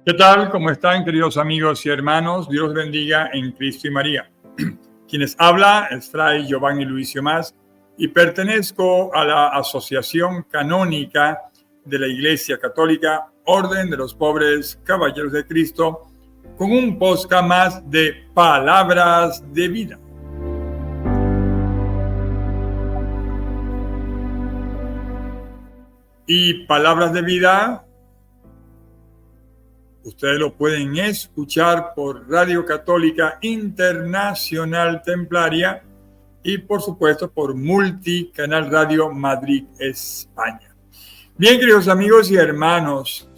¿Qué tal? ¿Cómo están, queridos amigos y hermanos? Dios bendiga en Cristo y María. Quienes habla es Fray Giovanni Luicio Mas y pertenezco a la Asociación Canónica de la Iglesia Católica, Orden de los Pobres Caballeros de Cristo, con un podcast más de Palabras de Vida. Y Palabras de Vida, ustedes lo pueden escuchar por Radio Católica Internacional Templaria y, por supuesto, por Multicanal Radio Madrid, España. Bien, queridos amigos y hermanos,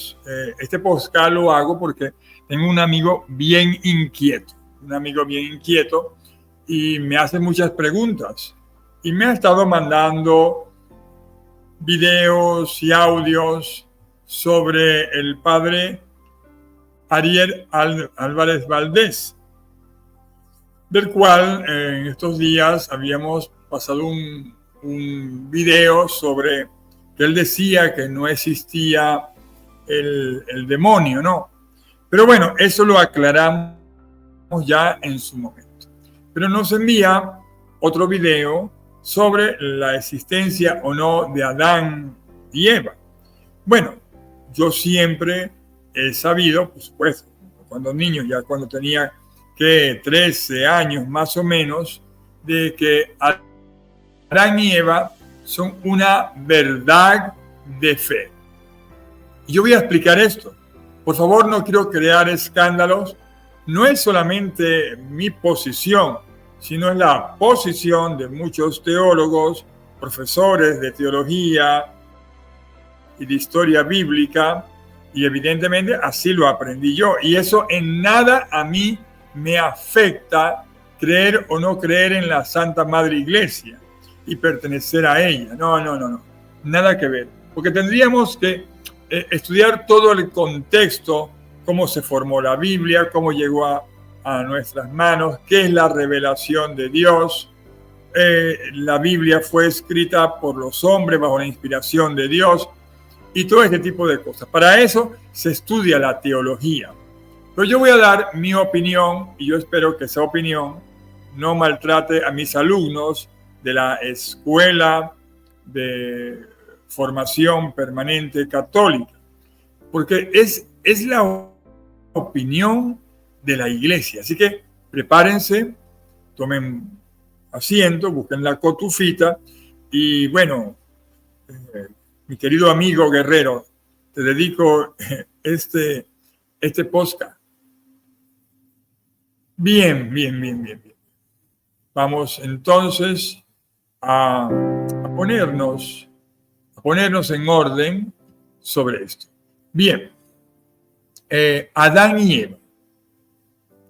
este podcast lo hago porque tengo un amigo bien inquieto, y me hace muchas preguntas y me ha estado mandando videos y audios sobre el padre Ariel Álvarez Valdés, del cual en estos días habíamos pasado un video sobre que él decía que no existía el demonio, ¿no? Pero bueno, eso lo aclaramos ya en su momento. Pero nos envía otro video sobre la existencia o no de Adán y Eva. Bueno, yo siempre he sabido, por supuesto, cuando niño, ya cuando tenía 13 años más o menos, de que Adán y Eva son una verdad de fe. Y yo voy a explicar esto. Por favor, no quiero crear escándalos. No es solamente mi posición, sino es la posición de muchos teólogos, profesores de teología y de historia bíblica, y evidentemente así lo aprendí yo. Y eso en nada a mí me afecta creer o no creer en la Santa Madre Iglesia y pertenecer a ella. No. Nada que ver. Porque tendríamos que estudiar todo el contexto, cómo se formó la Biblia, cómo llegó a nuestras manos, qué es la revelación de Dios. La Biblia fue escrita por los hombres bajo la inspiración de Dios. Y todo este tipo de cosas. Para eso se estudia la teología. Pero yo voy a dar mi opinión y yo espero que esa opinión no maltrate a mis alumnos de la Escuela de Formación Permanente Católica. Porque es la opinión de la Iglesia. Así que prepárense, tomen asiento, busquen la cotufita y bueno... mi querido amigo Guerrero, te dedico este podcast. Bien. Vamos entonces a ponernos en orden sobre esto. Bien, Adán y Eva,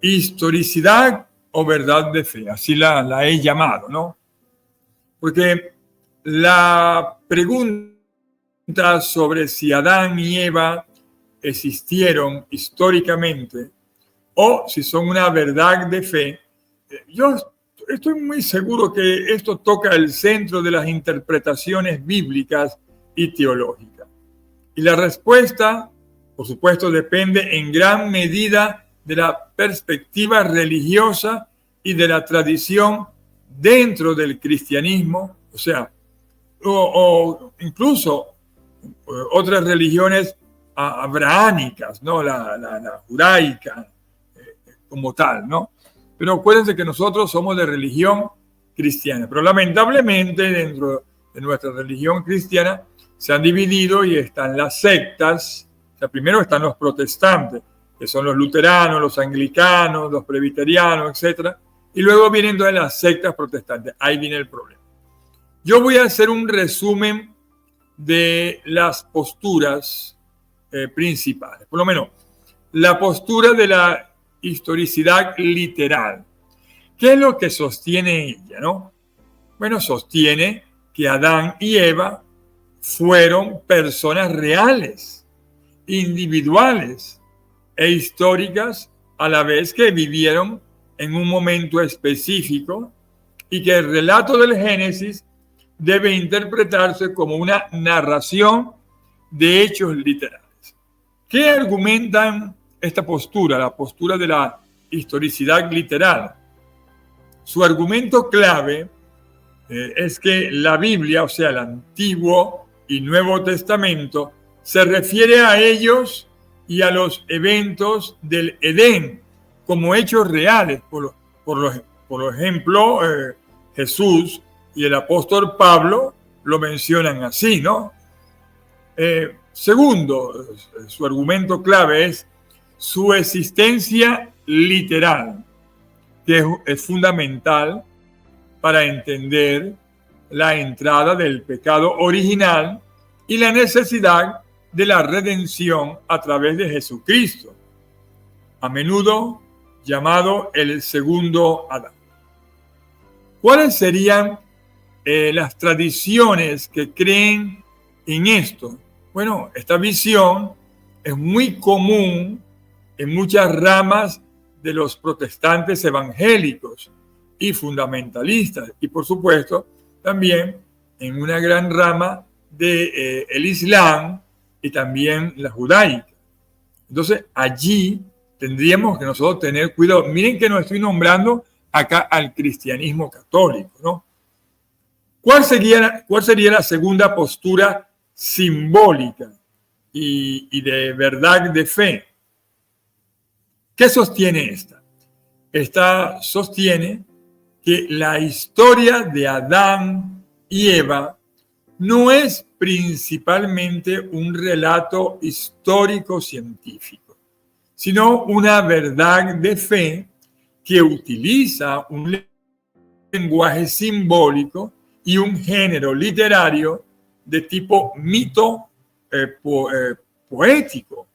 historicidad o verdad de fe, así la he llamado, ¿no? Porque la pregunta sobre si Adán y Eva existieron históricamente o si son una verdad de fe, yo estoy muy seguro que esto toca el centro de las interpretaciones bíblicas y teológicas. Y la respuesta, por supuesto, depende en gran medida de la perspectiva religiosa y de la tradición dentro del cristianismo, o sea, o incluso otras religiones abrahámicas, ¿no? La judaica como tal, ¿no? Pero acuérdense que nosotros somos de religión cristiana. Pero lamentablemente dentro de nuestra religión cristiana se han dividido y están las sectas. O sea, primero están los protestantes, que son los luteranos, los anglicanos, los presbiterianos, etc. Y luego vienen todas las sectas protestantes. Ahí viene el problema. Yo voy a hacer un resumen de las posturas principales, por lo menos la postura de la historicidad literal. ¿Qué es lo que sostiene ella, no? Bueno, sostiene que Adán y Eva fueron personas reales, individuales e históricas a la vez que vivieron en un momento específico y que el relato del Génesis debe interpretarse como una narración de hechos literales. ¿Qué argumentan esta postura, la postura de la historicidad literal. Su argumento clave es que la Biblia, o sea, el Antiguo y Nuevo Testamento, se refiere a ellos y a los eventos del Edén como hechos reales. Por ejemplo, Jesús y el apóstol Pablo lo mencionan así, ¿no? Segundo, su argumento clave es su existencia literal, que es fundamental para entender la entrada del pecado original y la necesidad de la redención a través de Jesucristo, a menudo llamado el segundo Adán. ¿Cuáles serían las tradiciones que creen en esto? Bueno, esta visión es muy común en muchas ramas de los protestantes evangélicos y fundamentalistas, y por supuesto también en una gran rama del Islam y también la judaica. Entonces allí tendríamos que nosotros tener cuidado. Miren que no estoy nombrando acá al cristianismo católico, ¿no? ¿Cuál sería la segunda postura simbólica y de verdad de fe? ¿Qué sostiene esta? Esta sostiene que la historia de Adán y Eva no es principalmente un relato histórico-científico, sino una verdad de fe que utiliza un lenguaje simbólico y un género literario de tipo mito poético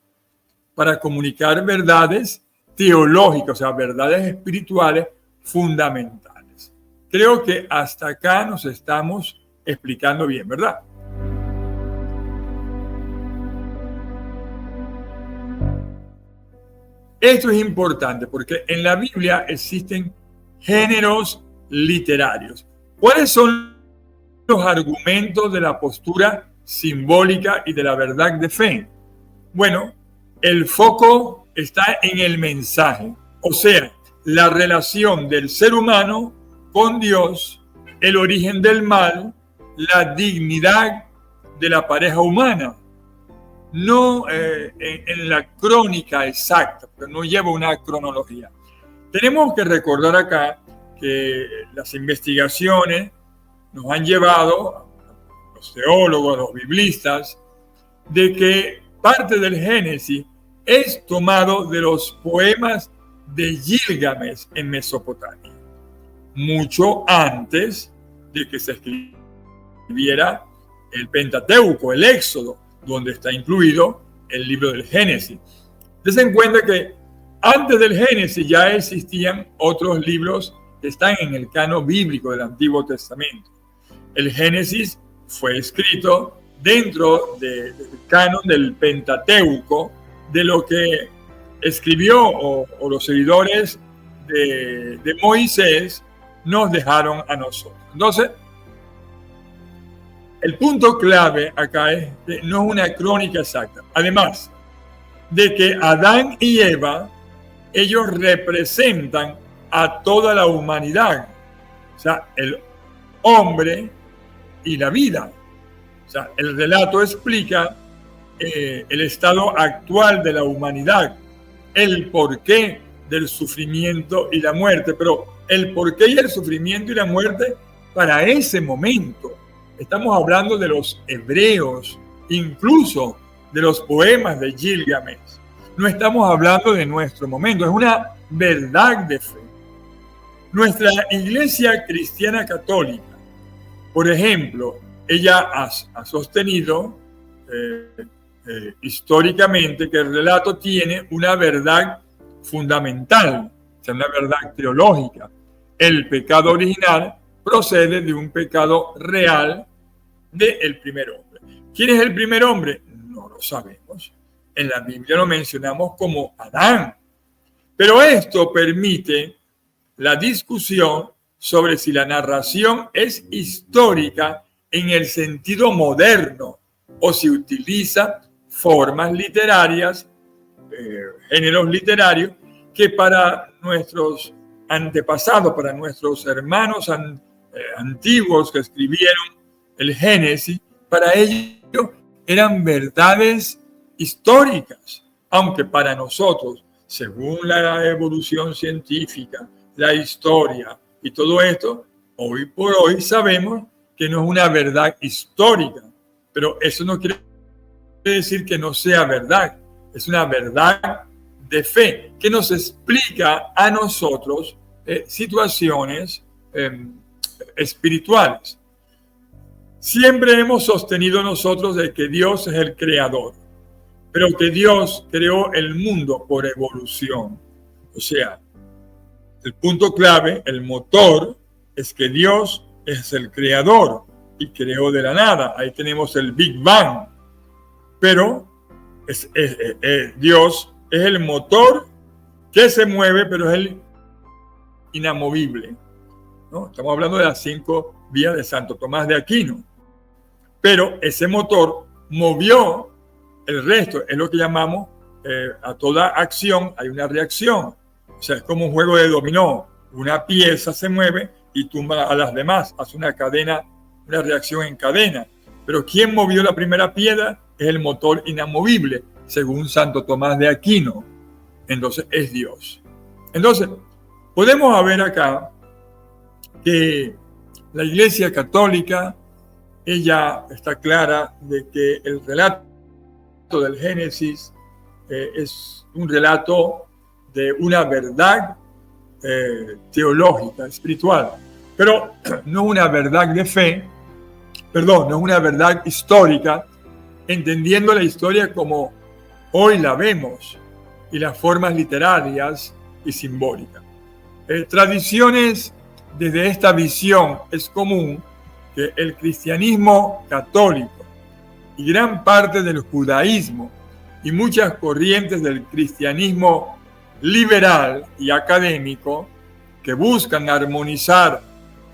para comunicar verdades teológicas, o sea, verdades espirituales fundamentales. Creo que hasta acá nos estamos explicando bien, ¿verdad? Esto es importante porque en la Biblia existen géneros literarios. ¿Cuáles son los argumentos de la postura simbólica y de la verdad de fe? Bueno, el foco está en el mensaje, o sea, la relación del ser humano con Dios, el origen del mal, la dignidad de la pareja humana. No en la crónica exacta, porque no lleva una cronología. Tenemos que recordar acá que las investigaciones nos han llevado, los teólogos, los biblistas, de que parte del Génesis es tomado de los poemas de Gilgamesh en Mesopotamia, mucho antes de que se escribiera el Pentateuco, el Éxodo, donde está incluido el libro del Génesis. Dense en cuenta que antes del Génesis ya existían otros libros que están en el canon bíblico del Antiguo Testamento. El Génesis fue escrito dentro del canon del Pentateuco, de lo que escribió o los seguidores de Moisés nos dejaron a nosotros. Entonces, el punto clave acá es que no es una crónica exacta. Además de que Adán y Eva, ellos representan a toda la humanidad. O sea, el hombre y la vida. O sea, el relato explica el estado actual de la humanidad, el porqué del sufrimiento y la muerte, pero el porqué y el sufrimiento y la muerte para ese momento. Estamos hablando de los hebreos, incluso de los poemas de Gilgamesh. No estamos hablando de nuestro momento, es una verdad de fe. Nuestra Iglesia Cristiana Católica, por ejemplo, ella ha sostenido históricamente que el relato tiene una verdad fundamental, o sea, una verdad teológica. El pecado original procede de un pecado real del primer hombre. ¿Quién es el primer hombre? No lo sabemos. En la Biblia lo mencionamos como Adán. Pero esto permite la discusión sobre si la narración es histórica en el sentido moderno o si utiliza formas literarias géneros literarios, que para nuestros antepasados, para nuestros hermanos antiguos que escribieron el Génesis, para ellos eran verdades históricas, aunque para nosotros, según la evolución científica, la historia y todo esto, hoy por hoy sabemos que no es una verdad histórica, pero eso no quiere decir que no sea verdad, es una verdad de fe que nos explica a nosotros situaciones espirituales. Siempre hemos sostenido nosotros de que Dios es el creador, pero que Dios creó el mundo por evolución. O sea, el punto clave, el motor, es que Dios es el creador y creó de la nada. Ahí tenemos el Big Bang. Pero Dios es el motor que se mueve, pero es el inamovible, ¿no? Estamos hablando de las 5 vías de Santo Tomás de Aquino. Pero ese motor movió el resto. Es lo que llamamos, a toda acción hay una reacción. O sea, es como un juego de dominó. Una pieza se mueve y tumba a las demás. Hace una cadena, una reacción en cadena. Pero ¿quién movió la primera piedra? Es el motor inamovible, según Santo Tomás de Aquino. Entonces es Dios. Entonces, podemos ver acá que la Iglesia Católica, ella está clara de que el relato del Génesis es un relato de una verdad teológica, espiritual, pero no una verdad de fe, no es una verdad histórica, entendiendo la historia como hoy la vemos y las formas literarias y simbólicas. Tradiciones desde esta visión es común que el cristianismo católico y gran parte del judaísmo y muchas corrientes del cristianismo liberal y académico que buscan armonizar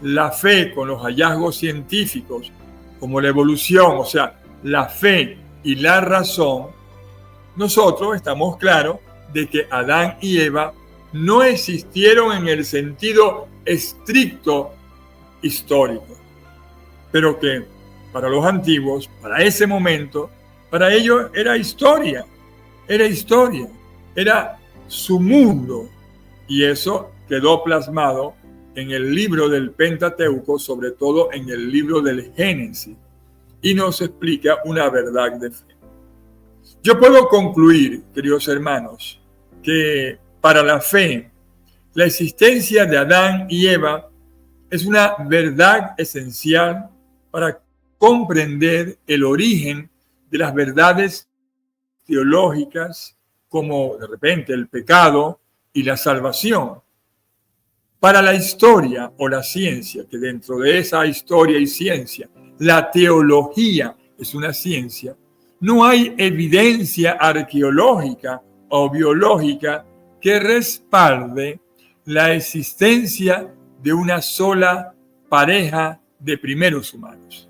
la fe con los hallazgos científicos como la evolución, o sea, la fe y la razón, nosotros estamos claros de que Adán y Eva no existieron en el sentido estricto histórico, pero que para los antiguos, para ese momento, para ellos era historia, era su mundo, y eso quedó plasmado en el libro del Pentateuco, sobre todo en el libro del Génesis, y nos explica una verdad de fe. Yo puedo concluir, queridos hermanos, que para la fe, la existencia de Adán y Eva es una verdad esencial para comprender el origen de las verdades teológicas, como de repente el pecado y la salvación. Para la historia o la ciencia, que dentro de esa historia y ciencia, la teología es una ciencia, no hay evidencia arqueológica o biológica que respalde la existencia de una sola pareja de primeros humanos,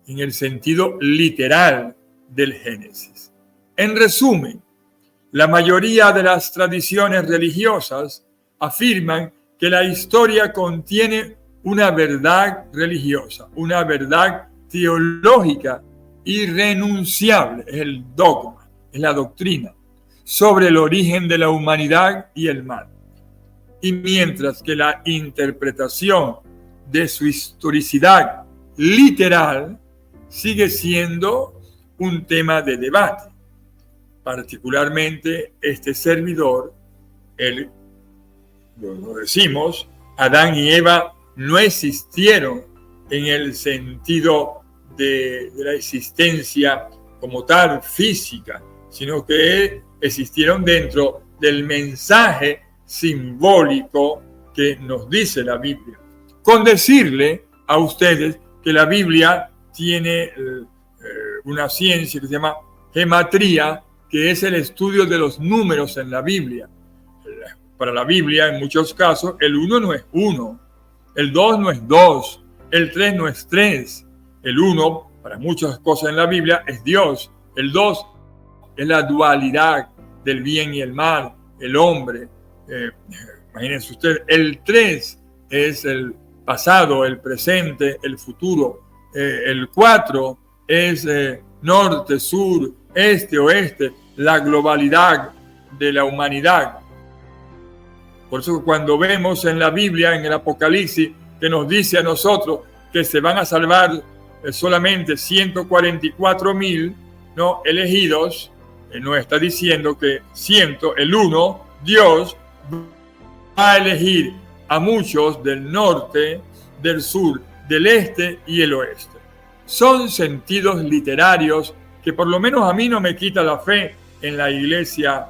en el sentido literal del Génesis. En resumen, la mayoría de las tradiciones religiosas afirman que la historia contiene una verdad religiosa, una verdad teológica irrenunciable, es el dogma, es la doctrina, sobre el origen de la humanidad y el mal. Y mientras que la interpretación de su historicidad literal sigue siendo un tema de debate. Particularmente este servidor, lo decimos, Adán y Eva no existieron en el sentido de la existencia como tal física, sino que existieron dentro del mensaje simbólico que nos dice la Biblia. Con decirle a ustedes que la Biblia tiene una ciencia que se llama gematría, que es el estudio de los números en la Biblia. Para la Biblia, en muchos casos, el 1 no es 1, el 2 no es 2, el 3 no es 3. El 1, para muchas cosas en la Biblia, es Dios. El 2 es la dualidad del bien y el mal, el hombre. Imagínense usted, el 3 es el pasado, el presente, el futuro. El 4 es norte, sur, este, oeste, la globalidad de la humanidad. Por eso cuando vemos en la Biblia, en el Apocalipsis, que nos dice a nosotros que se van a salvar solamente 144,000, ¿no?, elegidos, nos está diciendo que el 1, Dios, va a elegir a muchos del norte, del sur, del este y el oeste. Son sentidos literarios que por lo menos a mí no me quita la fe en la Iglesia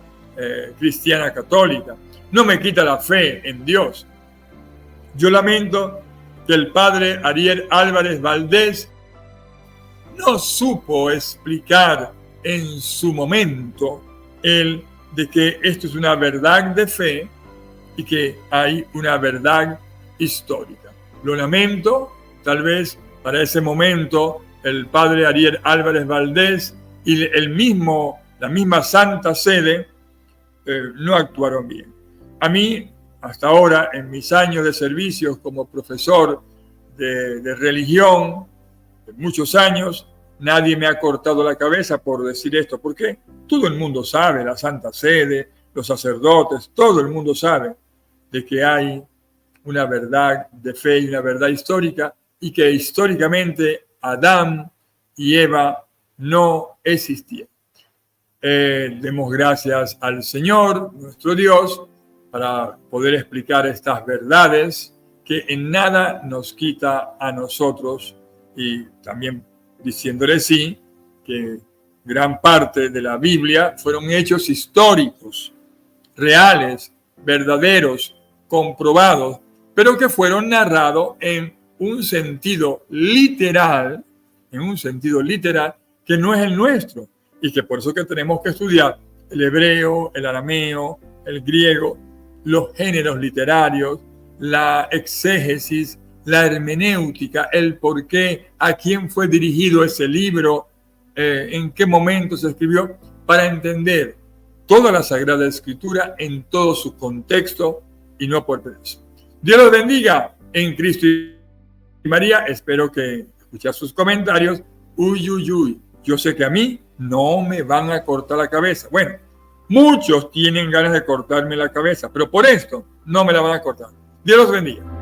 cristiana católica. No me quita la fe en Dios. Yo lamento que el padre Ariel Álvarez Valdés no supo explicar en su momento de que esto es una verdad de fe y que hay una verdad histórica. Lo lamento, tal vez para ese momento el padre Ariel Álvarez Valdés y la misma Santa Sede no actuaron bien. A mí, hasta ahora, en mis años de servicios como profesor de religión, de muchos años, nadie me ha cortado la cabeza por decir esto. ¿Por qué? Todo el mundo sabe, la Santa Sede, los sacerdotes, todo el mundo sabe de que hay una verdad de fe y una verdad histórica, y que históricamente Adán y Eva no existían. Demos gracias al Señor, nuestro Dios, para poder explicar estas verdades que en nada nos quita a nosotros, y también diciéndole sí, que gran parte de la Biblia fueron hechos históricos, reales, verdaderos, comprobados, pero que fueron narrados en un sentido literal, que no es el nuestro, y que por eso que tenemos que estudiar el hebreo, el arameo, el griego, los géneros literarios, la exégesis, la hermenéutica, el por qué, a quién fue dirigido ese libro, en qué momento se escribió, para entender toda la Sagrada Escritura en todo su contexto y no por eso. Dios los bendiga en Cristo y María. Espero que escuchen sus comentarios. Uy. Yo sé que a mí no me van a cortar la cabeza. Bueno, muchos tienen ganas de cortarme la cabeza, pero por esto no me la van a cortar. Dios los bendiga.